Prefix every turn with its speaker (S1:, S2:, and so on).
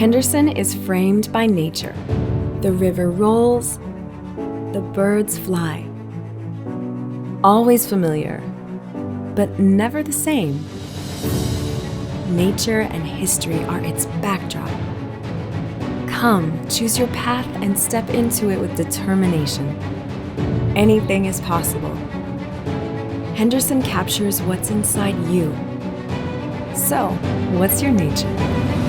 S1: Henderson is framed by nature. The river rolls, the birds fly. Always familiar, but never the same. Nature and history are its backdrop. Come, choose your path and step into it with determination. Anything is possible. Henderson captures what's inside you. So, what's your nature?